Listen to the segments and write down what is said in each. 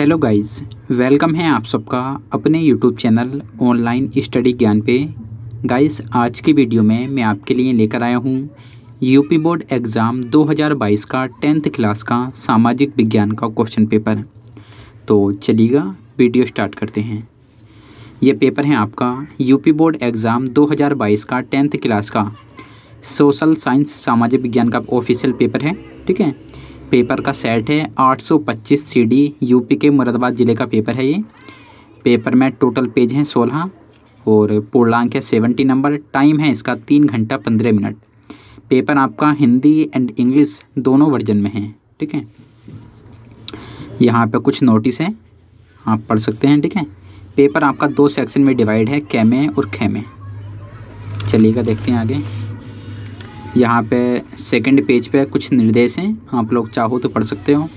Hello guys, welcome है आप सबका अपने यूट्यूब चैनल ऑनलाइन स्टडी ज्ञान पे। गाइस, आज की वीडियो में मैं आपके लिए लेकर आया हूँ यूपी बोर्ड एग्ज़ाम 2022 का 10th क्लास का सामाजिक विज्ञान का क्वेश्चन पेपर। तो चलिएगा वीडियो स्टार्ट करते हैं। ये पेपर है आपका यूपी बोर्ड एग्ज़ाम 2022 का 10th क्लास का सोशल साइंस सामाजिक विज्ञान का ऑफिशियल पेपर है। ठीक है, पेपर का सेट है 825 सीडी। यूपी के मुरादाबाद ज़िले का पेपर है ये। पेपर में टोटल पेज हैं 16 और पूर्णांक है 70 नंबर। टाइम है इसका 3 घंटा 15 मिनट। पेपर आपका हिंदी एंड इंग्लिश दोनों वर्जन में है। ठीक है, यहाँ पे कुछ नोटिस है, आप पढ़ सकते हैं। ठीक है, पेपर आपका 2 सेक्शन में डिवाइड है, क में और ख में। चलिएगा देखते हैं आगे। यहाँ पे सेकंड पेज पे कुछ निर्देश हैं, आप लोग चाहो तो पढ़ सकते हो।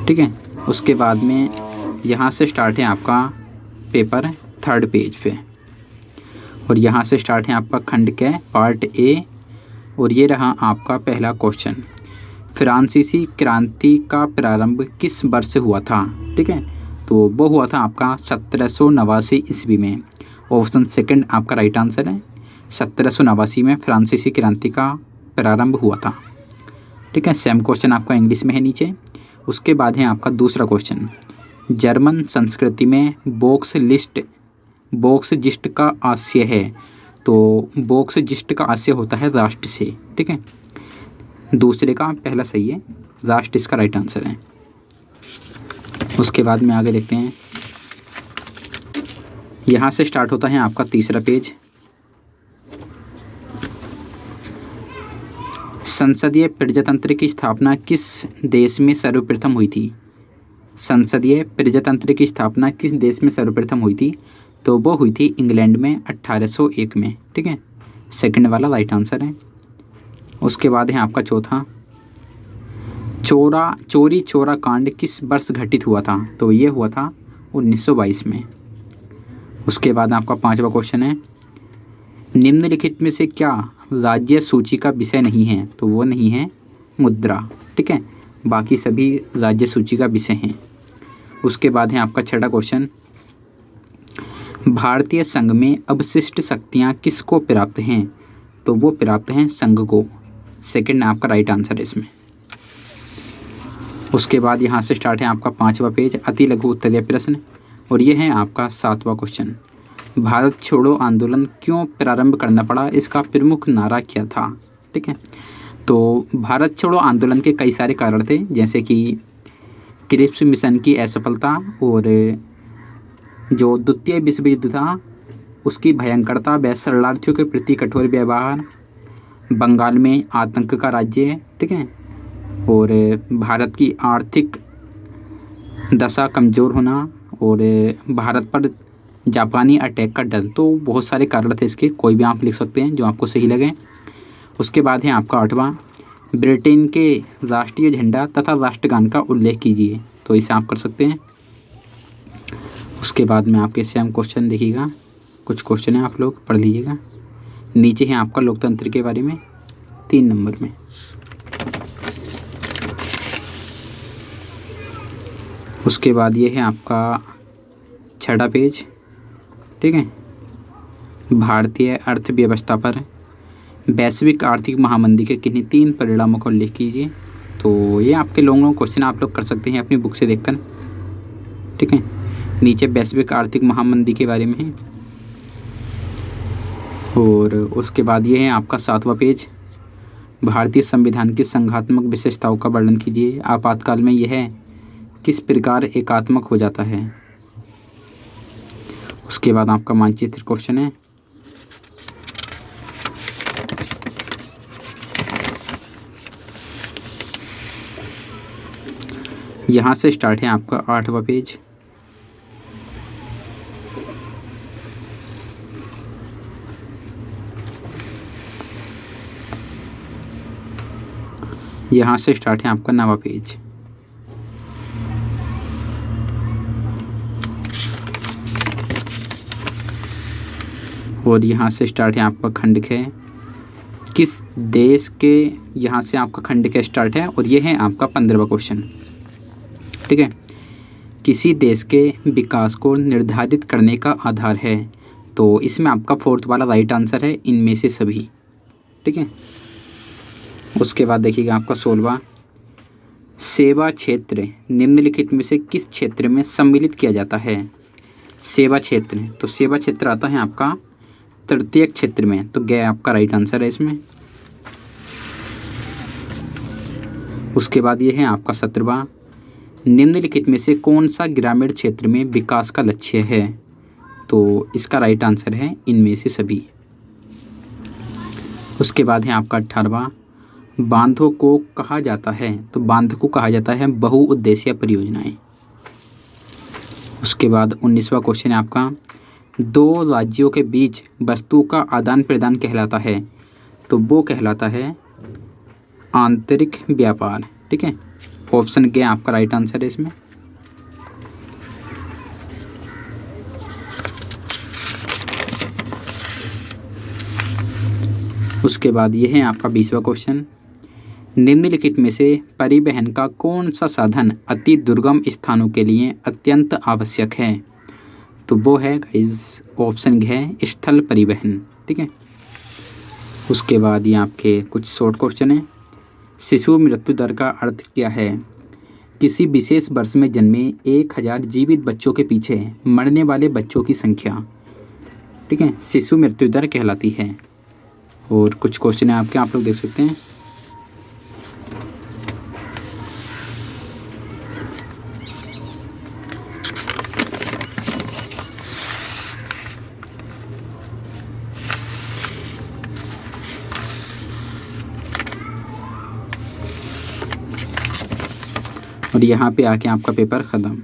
ठीक है, उसके बाद में यहाँ से स्टार्ट है आपका पेपर थर्ड पेज पे, और यहाँ से स्टार्ट है आपका खंड के पार्ट ए। और ये रहा आपका पहला क्वेश्चन, फ्रांसीसी क्रांति का प्रारंभ किस वर्ष से हुआ था। ठीक है, तो वो हुआ था आपका 1789 ईस्वी में। ऑप्शन सेकंड आपका राइट आंसर है। 1789 में फ्रांसीसी क्रांति का प्रारंभ हुआ था। ठीक है, सेम क्वेश्चन आपका इंग्लिश में है नीचे। उसके बाद है आपका दूसरा क्वेश्चन, जर्मन संस्कृति में बोक्सजिस्ट का आशय है। तो बोक्सजिस्ट का आशय होता है राष्ट्र से। ठीक है, दूसरे का पहला सही है, राष्ट्र इसका राइट आंसर है। उसके बाद में आगे देखते हैं। यहाँ से स्टार्ट होता है आपका तीसरा पेज, संसदीय प्रजातंत्र की स्थापना किस देश में सर्वप्रथम हुई थी। संसदीय प्रजातंत्र की स्थापना किस देश में सर्वप्रथम हुई थी, तो वो हुई थी इंग्लैंड में 1801 में। ठीक है, सेकंड वाला राइट आंसर है। उसके बाद है आपका चौथा, चोरी चोरा कांड किस वर्ष घटित हुआ था, तो ये हुआ था 1922 में। उसके बाद आपका पांचवा क्वेश्चन है, निम्नलिखित में से क्या राज्य सूची का विषय नहीं है, तो वो नहीं है मुद्रा। ठीक है, बाकी सभी राज्य सूची का विषय हैं। उसके बाद है आपका छठा क्वेश्चन, भारतीय संघ में अवशिष्ट शक्तियाँ किसको प्राप्त हैं, तो वो प्राप्त हैं संघ को। सेकंड आपका राइट आंसर है इसमें। उसके बाद यहाँ से स्टार्ट है आपका पांचवा पेज, अति लघु उत्तरीय प्रश्न, और ये है आपका सातवां क्वेश्चन, भारत छोड़ो आंदोलन क्यों प्रारंभ करना पड़ा, इसका प्रमुख नारा क्या था। ठीक है, तो भारत छोड़ो आंदोलन के कई सारे कारण थे, जैसे कि क्रिप्स मिशन की असफलता, और जो द्वितीय विश्व युद्ध था उसकी भयंकरता व शरणार्थियों के प्रति कठोर व्यवहार, बंगाल में आतंक का राज्य। ठीक है, और भारत की आर्थिक दशा कमज़ोर होना, और भारत पर जापानी अटैक का डर। तो बहुत सारे कारण थे इसके, कोई भी आप लिख सकते हैं जो आपको सही लगे। उसके बाद है आपका आठवां, ब्रिटेन के राष्ट्रीय झंडा तथा राष्ट्रगान का उल्लेख कीजिए, तो इसे आप कर सकते हैं। उसके बाद में आपके सेम क्वेश्चन देखिएगा, कुछ क्वेश्चन है, आप लोग पढ़ लीजिएगा। नीचे है आपका लोकतंत्र के बारे में 3 नंबर में। उसके बाद ये है आपका छठा पेज। ठीक है, भारतीय अर्थव्यवस्था पर वैश्विक आर्थिक महामंदी के किन्हीं 3 परिणामों का उल्लेख कीजिए। तो ये आपके लॉन्ग क्वेश्चन आप लोग कर सकते हैं अपनी बुक से देखकर। ठीक है, नीचे वैश्विक आर्थिक महामंदी के बारे में है। और उसके बाद ये है आपका सातवां पेज, भारतीय संविधान की संघात्मक विशेषताओं का वर्णन कीजिए। आपातकाल में यह किस प्रकार एकात्मक हो जाता है। उसके बाद आपका मानचित्र क्वेश्चन है। यहाँ से स्टार्ट है आपका 8वां पेज, यहाँ से स्टार्ट है आपका 9वां पेज। और यहाँ से स्टार्ट है आपका खंड ख, किस देश के, यहाँ से आपका खंड ख स्टार्ट है, और ये है आपका 15वां क्वेश्चन। ठीक है। किसी देश के विकास को निर्धारित करने का आधार है, तो इसमें आपका फोर्थ वाला राइट आंसर है, इनमें से सभी। ठीक है। उसके बाद देखिएगा आपका 16वां, सेवा क्षेत्र निम्नलिखित में से किस क्षेत्र में सम्मिलित किया जाता है? सेवा क्षेत्र, तो सेवा क्षेत्र आता है आपका तृतीयक क्षेत्र में, तो गया आपका राइट आंसर है इसमें। उसके बाद ये है आपका 17वां, निम्नलिखित में से कौन सा ग्रामीण क्षेत्र में विकास का लक्ष्य है? तो इसका राइट आंसर है इनमें से सभी। उसके बाद है आपका 18वां, बांधों को कहा जाता है, तो बांध को कहा जाता है बहुउद्देशीय परियोजनाएं। उसके बाद 19वां क्वेश्चन है आपका, दो राज्यों के बीच वस्तु का आदान प्रदान कहलाता है, तो वो कहलाता है आंतरिक व्यापार। ठीक है। ऑप्शन के आपका राइट आंसर है इसमें। उसके बाद ये है आपका 20वां क्वेश्चन, निम्नलिखित में से परिवहन का कौन सा साधन अति दुर्गम स्थानों के लिए अत्यंत आवश्यक है? तो वो है गाइस ऑप्शन है स्थल परिवहन। ठीक है। उसके बाद ये आपके कुछ शॉर्ट क्वेश्चन हैं। शिशु मृत्यु दर का अर्थ क्या है? किसी विशेष वर्ष में जन्मे 1000 जीवित बच्चों के पीछे मरने वाले बच्चों की संख्या, ठीक है, शिशु मृत्यु दर कहलाती है। और कुछ क्वेश्चन है आपके, आप लोग देख सकते हैं। और यहाँ पे आके आपका पेपर ख़त्म।